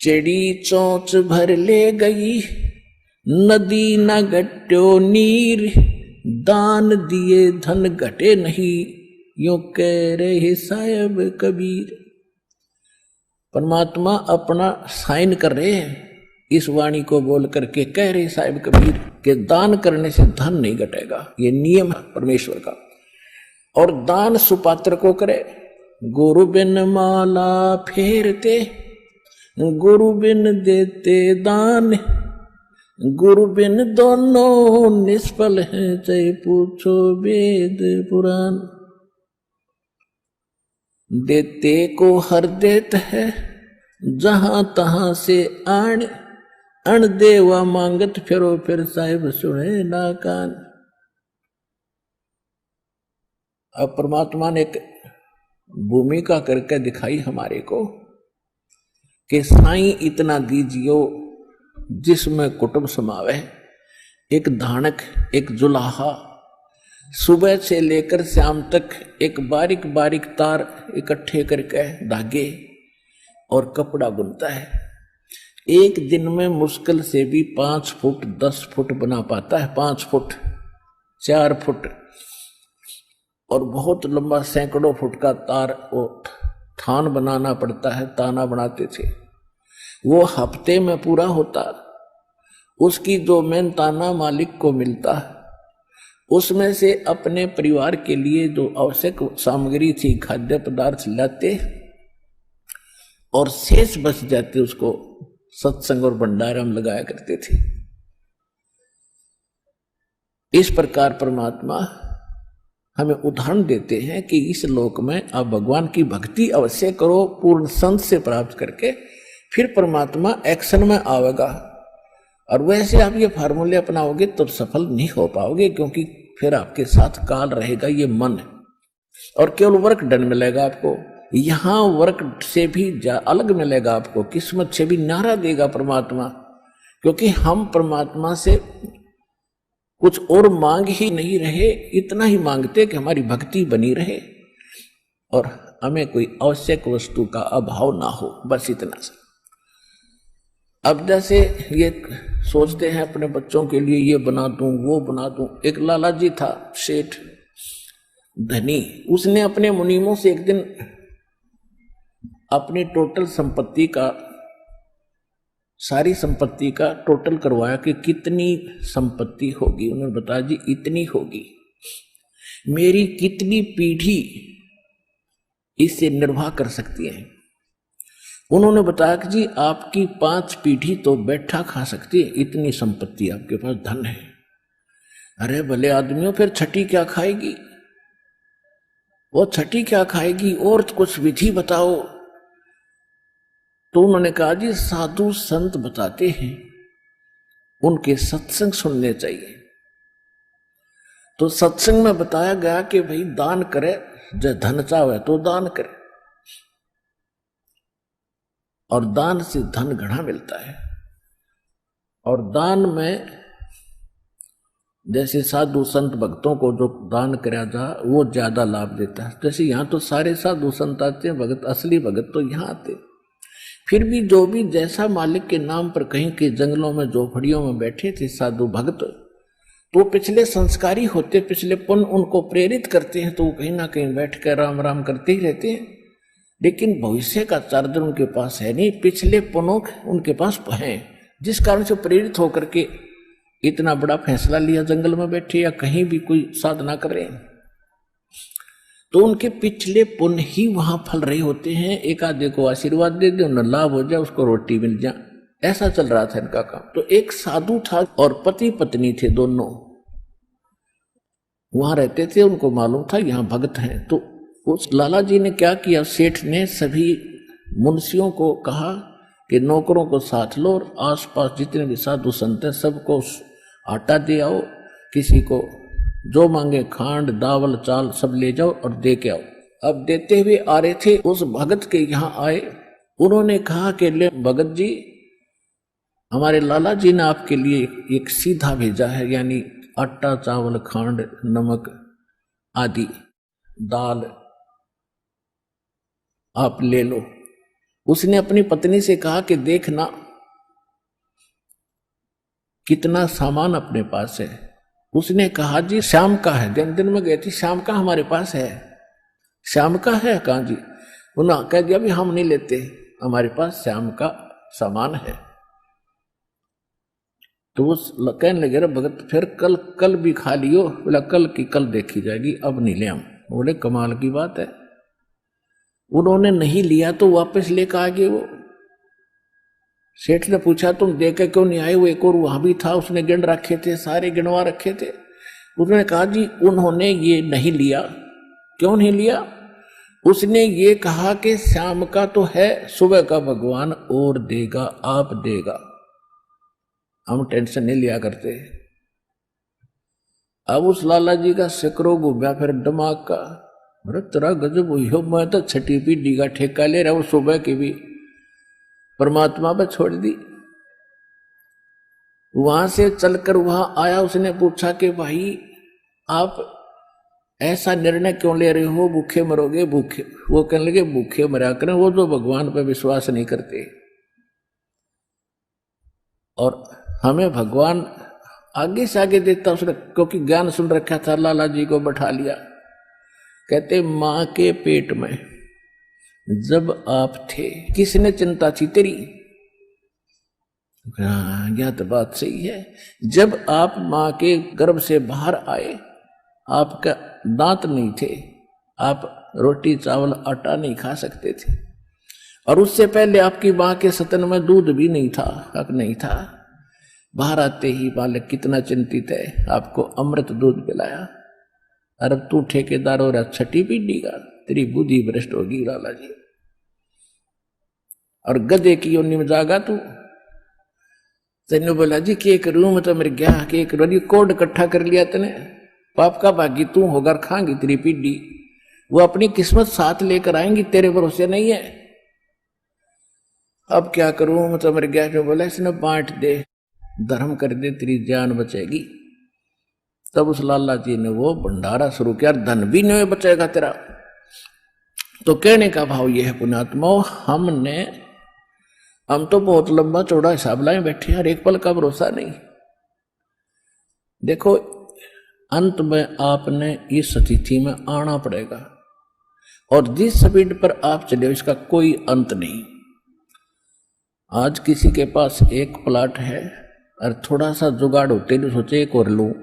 चिड़ी चोंच भर ले गई, नदी न घट्यो नीर, दान दिए धन घटे नहीं, यूं कह रहे साहब कबीर। परमात्मा अपना साइन कर रहे हैं इस वाणी को बोल करके, कह रहे साहिब कबीर के दान करने से धन नहीं घटेगा, ये नियम है परमेश्वर का। और दान सुपात्र को करे। गुरु बिन माला फेरते, गुरु बिन देते दान, गुरु बिन दोनों निष्फल हैं, चाहे पूछो वेद पुराण। देते को हर देत है, जहां तहां से आण, अण देवा मांगत फिरो, फिर साहिब सुने ना कान। अब परमात्मा ने एक भूमिका करके दिखाई हमारे को कि साईं इतना दीजियो जिसमें कुटुंब समावे, एक धानक, एक जुलाहा, सुबह से लेकर शाम तक एक बारीक बारीक तार इकट्ठे करके धागे और कपड़ा बुनता है। एक दिन में मुश्किल से भी 5 फुट 10 फुट बना पाता है, 5 फुट 4 फुट, और बहुत लंबा सैकड़ों फुट का तार वो थान बनाना पड़ता है। ताना बनाते थे, वो हफ्ते में पूरा होता। उसकी जो मेन ताना मालिक को मिलता है, उसमें से अपने परिवार के लिए जो आवश्यक सामग्री थी, खाद्य पदार्थ लाते और शेष बच जाते, उसको सत्संग और भंडारा में लगाया करते थे। इस प्रकार परमात्मा हमें उदाहरण देते हैं कि इस लोक में आप भगवान की भक्ति अवश्य करो, पूर्ण संत से प्राप्त करके, फिर परमात्मा एक्शन में आवेगा। और वैसे आप ये फार्मूले अपनाओगे तो सफल नहीं हो पाओगे, क्योंकि फिर आपके साथ काल रहेगा, ये मन, और केवल वर्क डन मिलेगा आपको। यहां वर्क से भी अलग मिलेगा आपको, किस्मत से भी नारा देगा परमात्मा, क्योंकि हम परमात्मा से कुछ और मांग ही नहीं रहे, इतना ही मांगते कि हमारी भक्ति बनी रहे और हमें कोई आवश्यक वस्तु का अभाव ना हो, बस इतना सा। अब जैसे ये सोचते हैं अपने बच्चों के लिए ये बना दूं वो बना दूं। एक लाला जी था सेठ धनी, उसने अपने मुनीमों से एक दिन अपनी टोटल संपत्ति का, सारी संपत्ति का टोटल करवाया कि कितनी संपत्ति होगी। उन्होंने बताया जी इतनी होगी, मेरी कितनी पीढ़ी इससे निर्वाह कर सकती है। उन्होंने बताया कि जी आपकी 5 पीढ़ी तो बैठा खा सकती है, इतनी संपत्ति आपके पास, धन है। अरे भले आदमियों, फिर छठी क्या खाएगी? वो छठी क्या खाएगी? और कुछ विधि बताओ। तो उन्होंने कहा जी साधु संत बताते हैं, उनके सत्संग सुनने चाहिए। तो सत्संग में बताया गया कि भाई दान करे, जब धन चाहे तो दान करे, और दान से धन घना मिलता है। और दान में जैसे साधु संत भक्तों को जो दान कराया जा, वो ज्यादा लाभ देता है। जैसे यहाँ तो सारे साधु संत आते हैं, भगत, असली भगत तो यहाँ आते। फिर भी जो भी जैसा मालिक के नाम पर कहीं के जंगलों में झोपड़ियों में बैठे थे साधु भक्त, तो पिछले संस्कारी होते, पिछले पुण्य उनको प्रेरित करते हैं, तो वो कहीं ना कहीं बैठ कर राम राम करते ही रहते हैं। लेकिन भविष्य का चार्जर उनके पास है नहीं, पिछले पुण्यों उनके पास है, जिस कारण से प्रेरित होकर के इतना बड़ा फैसला लिया, जंगल में बैठे या कहीं भी कोई साधना कर रहे हैं। तो उनके पिछले पुण्य ही वहां फल रहे होते हैं। एक आधे को आशीर्वाद दे दे, उन्हें लाभ हो जाए, उसको रोटी मिल जाए, ऐसा चल रहा था इनका काम। तो एक साधु था और पति पत्नी थे, दोनों वहां रहते थे। उनको मालूम था यहाँ भगत हैं। तो उस लाला जी ने क्या किया, सेठ ने सभी मुंशियों को कहा कि नौकरों को साथ लो और आसपास जितने भी साधु संत हैं सबको आटा दे आओ, किसी को जो मांगे खांड दावल चाल सब ले जाओ और दे के आओ। अब देते हुए आ रहे थे, उस भगत के यहाँ आए। उन्होंने कहा कि ले भगत जी, हमारे लाला जी ने आपके लिए एक सीधा भेजा है, यानी आटा चावल खांड नमक आदि दाल आप ले लो। उसने अपनी पत्नी से कहा कि देखना कितना सामान अपने पास है। उसने कहा जी शाम का है। दिन में गई थी, शाम का हमारे पास है। शाम का है कहा जी। उन्होंने कह दिया भी हम नहीं लेते, हमारे पास शाम का सामान है। तो वो कहने लगे रे भगत फिर कल भी खा लियो। बोला कल की कल देखी जाएगी, अब नहीं ले हम। बोले कमाल की बात है। उन्होंने नहीं लिया तो वापस लेकर आ गए। वो सेठ ने पूछा तुम दे के क्यों नहीं आए? वो एक और वहां भी था, उसने गिन रखे थे, सारे गिनवा रखे थे। उसने कहा जी उन्होंने ये नहीं लिया। क्यों नहीं लिया? उसने ये कहा कि शाम का तो है, सुबह का भगवान और देगा, आप देगा, हम टेंशन नहीं लिया करते। अब उस लाला जी का सिकरो घूमया फिर दिमाग का। अरे तेरा गजब हुई हो, मैं तो छठी पीढ़ी का ठेका ले रहा हूं, सुबह की भी परमात्मा पर छोड़ दी। वहां से चलकर वहां आया, उसने पूछा कि भाई आप ऐसा निर्णय क्यों ले रहे हो, भूखे मरोगे? भूखे, वो कहने लगे भूखे मरा करें वो जो भगवान पर विश्वास नहीं करते। और हमें भगवान आगे से आगे देता उसने, क्योंकि ज्ञान सुन रखा था। लाला जी को बैठा लिया, कहते मां के पेट में जब आप थे किसने चिंता थी तेरी? यह तो बात सही है। जब आप मां के गर्भ से बाहर आए, आपका दांत नहीं थे, आप रोटी चावल आटा नहीं खा सकते थे, और उससे पहले आपकी मां के सतन में दूध भी नहीं था, हक नहीं था। बाहर आते ही बालक कितना चिंतित है, आपको अमृत दूध पिलाया। अरे तू ठेकेदार हो रहा छठी पीढ़ी का, तेरी बुद्धि भ्रष्ट होगी लाला जी। और गधे की योनि में जागा तू। तेने बोला जी के करूं मैं तो मेरे गया के करूं, कोड इकट्ठा कर लिया तने, पाप का भागी तू होगा, खाएंगी तेरी पीढ़ी। वो अपनी किस्मत साथ लेकर आएंगी, तेरे भरोसे नहीं है। अब क्या करूं मैं तो मेरे गया। जो बोला इसने बांट दे, धर्म कर दे, तेरी जान बचेगी। तब उस लाला जी ने वो भंडारा शुरू किया, धन भी नहीं बचेगा तेरा। तो कहने का भाव यह है पुण्यात्मा, हम तो बहुत लंबा चौड़ा हिसाब लाए बैठे हैं, एक पल का भरोसा नहीं। देखो अंत में आपने इस स्थिति में आना पड़ेगा, और जिस स्पीड पर आप चले इसका कोई अंत नहीं। आज किसी के पास एक प्लाट है और थोड़ा सा जुगाड़ होते नहीं, सोचे एक और लूं,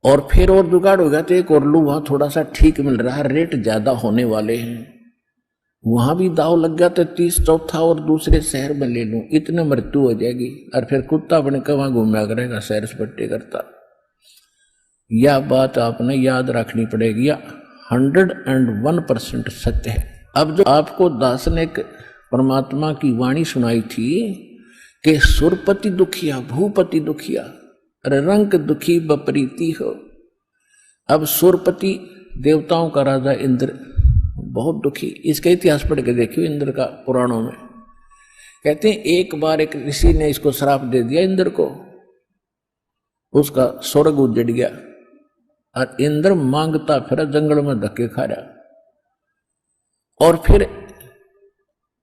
और फिर और जुगाड़ हो गया तो एक और लूं, वहां थोड़ा सा ठीक मिल रहा है, रेट ज्यादा होने वाले हैं, वहां भी दाव लग गया तो 30 चौथा और दूसरे शहर में ले लूं, इतने मृत्यु हो जाएगी। और फिर कुत्ता बन के वहां घूमया करेगा, सैर सपट्टे करता। यह बात आपने याद रखनी पड़ेगी, 101% सत्य है। अब जो आपको दास ने परमात्मा की वाणी सुनाई थी कि सुरपति दुखिया भूपति दुखिया, अरे रंग दुखी बपरीति हो। अब सुरपति देवताओं का राजा इंद्र बहुत दुखी, इसका इतिहास पढ़ के देखियो इंद्र का पुराणों में। कहते हैं एक बार एक ऋषि ने इसको श्राप दे दिया इंद्र को, उसका स्वर्ग उजड़ गया और इंद्र मांगता फिर जंगल में धक्के खा रहा। और फिर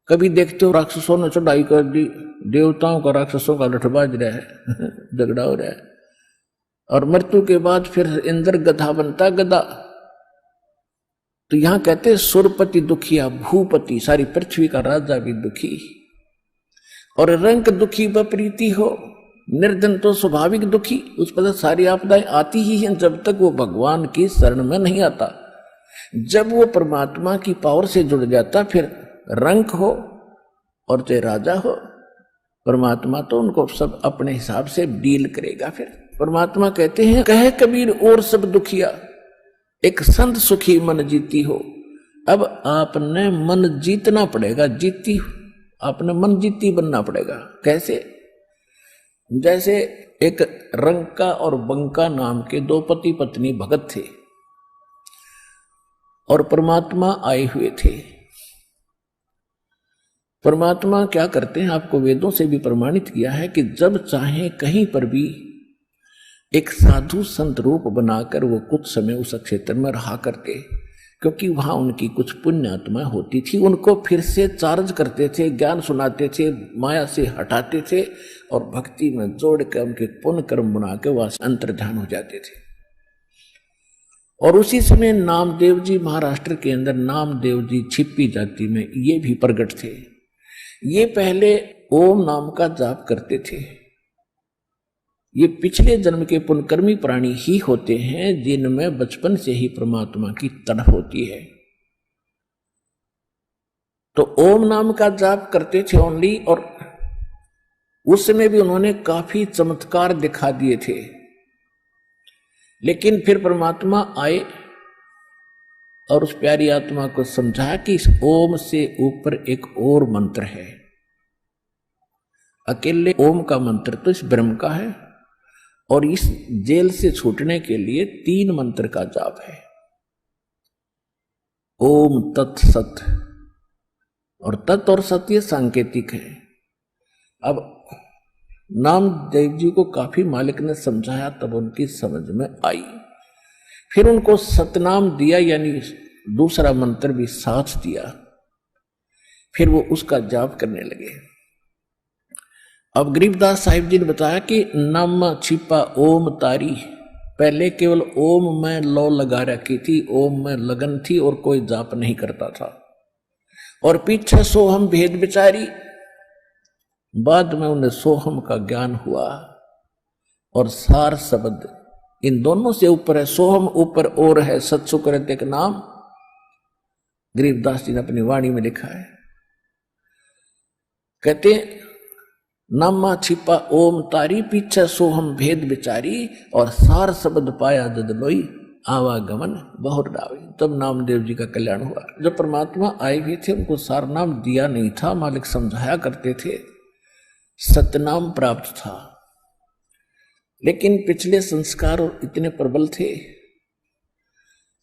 कभी देखते हो राक्षसों ने चढ़ाई कर दी, देवताओं का राक्षसों का लठबाज रहा है झगड़ा हो रहा है, और मृत्यु के बाद फिर इंद्र गधा बनता, गधा। तो यहां कहते हैं सुरपति दुखिया भूपति, सारी पृथ्वी का राजा भी दुखी, और रंग दुखी बप्रीति हो, निर्धन तो स्वाभाविक दुखी, उस पर सारी आपदाएं आती ही हैं जब तक वो भगवान की शरण में नहीं आता। जब वो परमात्मा की पावर से जुड़ जाता फिर रंग हो और चाहे राजा हो, परमात्मा तो उनको सब अपने हिसाब से डील करेगा। फिर परमात्मा कहते हैं कहे कबीर और सब दुखिया, एक संत सुखी मन जीती हो। अब आपने मन जीतना पड़ेगा, जीती आपने मन जीती बनना पड़ेगा। कैसे? जैसे एक रंका और बंका नाम के दो पति पत्नी भगत थे और परमात्मा आए हुए थे। परमात्मा क्या करते हैं, आपको वेदों से भी प्रमाणित किया है कि जब चाहे कहीं पर भी एक साधु संत रूप बनाकर वो कुछ समय उस क्षेत्र में रहा करते, क्योंकि वहां उनकी कुछ पुण्य आत्मा होती थी, उनको फिर से चार्ज करते थे, ज्ञान सुनाते थे, माया से हटाते थे और भक्ति में जोड़ के उनके पुण्य कर्म बना के वहां से अंतर्ध्यान हो जाते थे। और उसी समय नामदेव जी महाराष्ट्र के अंदर, नामदेव जी छिप्पी जाति में ये भी प्रकट थे। ये पहले ओम नाम का जाप करते थे। ये पिछले जन्म के पुण्यकर्मी प्राणी ही होते हैं जिनमें बचपन से ही परमात्मा की तड़प होती है। तो ओम नाम का जाप करते थे ओनली, और उस समय भी उन्होंने काफी चमत्कार दिखा दिए थे। लेकिन फिर परमात्मा आए और उस प्यारी आत्मा को समझाया कि इस ओम से ऊपर एक और मंत्र है। अकेले ओम का मंत्र तो इस ब्रह्म का है, और इस जेल से छूटने के लिए 3 मंत्र का जाप है। ओम तत् सत, और तत् और सत ये सांकेतिक है। अब नामदेव जी को काफी मालिक ने समझाया, तब उनकी समझ में आई। फिर उनको सतनाम दिया, यानी दूसरा मंत्र भी साथ दिया। फिर वो उसका जाप करने लगे। अब गरीबदास साहिब जी ने बताया कि नम छिपा ओम तारी, पहले केवल ओम में लो लगा रखी थी, ओम में लगन थी और कोई जाप नहीं करता था। और पीछे सोहम भेद विचारी, बाद में उन्हें सोहम का ज्ञान हुआ। और सार शब्द इन दोनों से ऊपर है, सोहम ऊपर और है, सत्सुकृत एक नाम गरीबदास जी ने अपनी वाणी में लिखा है। कहते नामा छिपा ओम तारी, पीछे सोहम भेद विचारी, और सार शब्द पाया जद लोई, आवागमन बहुत डावी। तब नामदेव जी का कल्याण हुआ। जब परमात्मा आए हुए थे उनको सार नाम दिया नहीं था, मालिक समझाया करते थे, सतनाम प्राप्त था। लेकिन पिछले संस्कार और इतने प्रबल थे।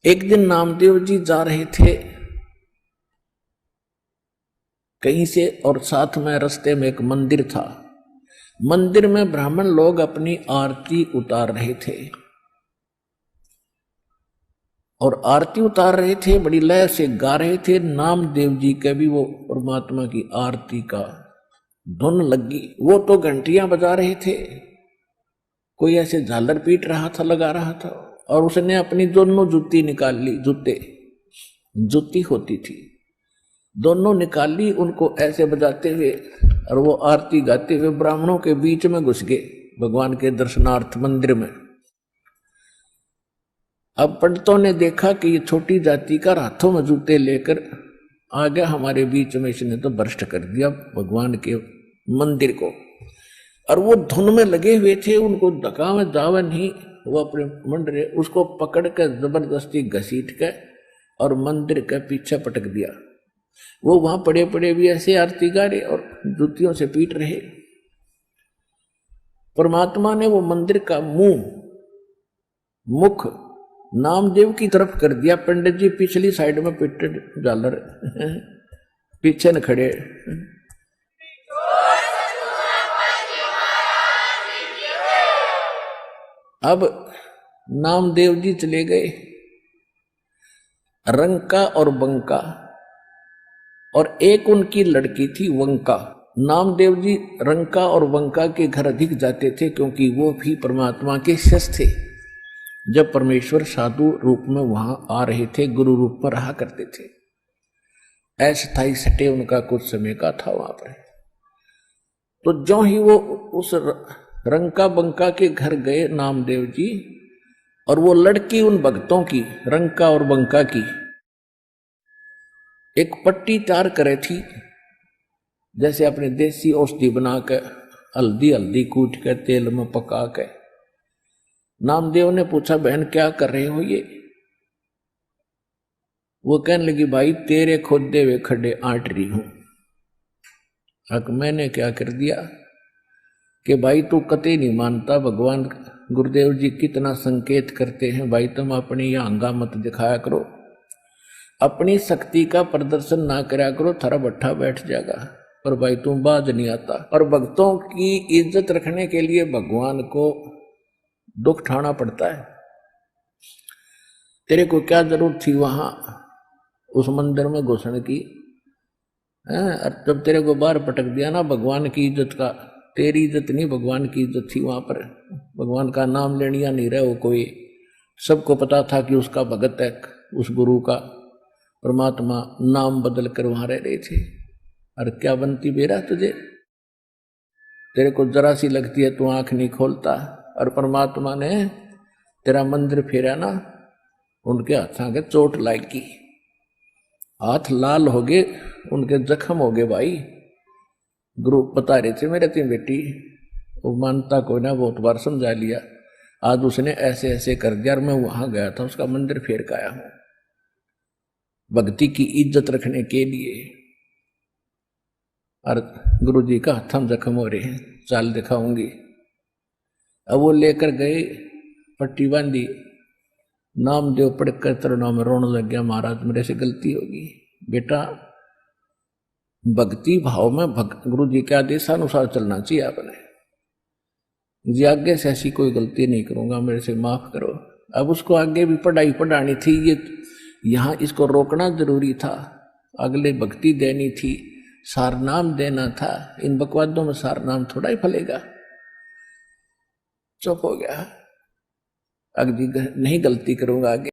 एक दिन नामदेव जी जा रहे थे कहीं से, और साथ में रास्ते में एक मंदिर था। मंदिर में ब्राह्मण लोग अपनी आरती उतार रहे थे, और आरती उतार रहे थे, बड़ी लय से गा रहे थे। नामदेव जी के भी वो परमात्मा की आरती का धुन लगी। वो तो घंटियां बजा रहे थे, कोई ऐसे झालर पीट रहा था, लगा रहा था, और उसने अपनी दोनों जूती निकाल ली। जूती होती थी, दोनों निकाल ली, उनको ऐसे बजाते हुए, और वो आरती गाते हुए ब्राह्मणों के बीच में घुस गए भगवान के दर्शनार्थ मंदिर में। अब पंडितों ने देखा कि ये छोटी जाति का हाथों में जूते लेकर आ गया हमारे बीच में, इसने तो भ्रष्ट कर दिया भगवान के मंदिर को। और वो धुन में लगे हुए थे, उनको धक्का में जावा नहीं, वो अपने मंडरे उसको पकड़ कर जबरदस्ती घसीट के और मंदिर के पीछे पटक दिया। वो वहां पड़े पड़े भी ऐसे आरती गा रहे और जूतियों से पीट रहे। परमात्मा ने वो मंदिर का मुख नामदेव की तरफ कर दिया। पंडित जी पिछली साइड में पिटे झालर पीछे न खड़े। अब नामदेव जी चले गए रंका और बंका, और एक उनकी लड़की थी वंका। नामदेव जी रंका और वंका के घर अधिक जाते थे, क्योंकि वो भी परमात्मा के शिष्य थे। जब परमेश्वर साधु रूप में वहां आ रहे थे, गुरु रूप में रहा करते थे। अस्थायी सटे उनका कुछ समय का था वहां पर। तो जो ही वो उस रंका बंका के घर गए नामदेव जी, और वो लड़की उन भक्तों की, रंका और बंका की, एक पट्टी तैयार करे थी, जैसे अपने देसी औषधि बना के हल्दी कूट के तेल में पका के। नामदेव ने पूछा, बहन क्या कर रहे हो ये? वो कहने लगी, भाई तेरे खोदे हुए खड्डे आंट रही हूं। अब मैंने क्या कर दिया कि भाई तू कतई नहीं मानता, भगवान गुरुदेव जी कितना संकेत करते हैं, भाई तुम अपनी यह हंगा मत दिखाया करो, अपनी शक्ति का प्रदर्शन ना करा करो, थारा भट्ठा बैठ जाएगा। पर भाई तुम बाज नहीं आता। और भक्तों की इज्जत रखने के लिए भगवान को दुख उठाना पड़ता है। तेरे को क्या जरूरत थी वहां उस मंदिर में घुसने की। और जब तेरे को बाहर पटक दिया ना भगवान की इज्जत का, तेरी इज्जत नहीं भगवान की इज्जत थी वहां पर। भगवान का नाम लेनिया नहीं रहे वो कोई, सबको पता था कि उसका भगत है, उस गुरु का परमात्मा नाम बदल कर वहां रह रहे थे। और क्या बनती बेरा तुझे, तेरे को जरा सी लगती है तू आंख नहीं खोलता। और परमात्मा ने तेरा मंदिर फेरा ना, उनके हाथों के चोट लागी, हाथ लाल हो गए, उनके जख्म हो गए भाई। गुरु बता रहे थे मेरे तीन बेटी, वो मानता कोई ना, बहुत बार समझा लिया। आज उसने ऐसे ऐसे कर दिया और मैं वहां गया था, उसका मंदिर फेर के आया हूं भक्ति की इज्जत रखने के लिए। और गुरु जी का हथम जख्म हो रहे हैं, चाल दिखाऊंगी। अब वो लेकर गए, पट्टी बांधी, नामदेव पढ़कर तरुणा में रोने लग गया, महाराज मेरे से गलती होगी। बेटा भक्ति भाव में गुरु जी के आदेशानुसार चलना चाहिए आपने जी, आगे से ऐसी कोई गलती नहीं करूंगा, मेरे से माफ करो। अब उसको आगे भी पढ़ाई पढ़ानी थी, ये यहां इसको रोकना जरूरी था, अगले भक्ति देनी थी, सारनाम देना था। इन बकवादों में सारनाम थोड़ा ही फलेगा। चुप हो गया, अगली नहीं गलती करूंगा आगे।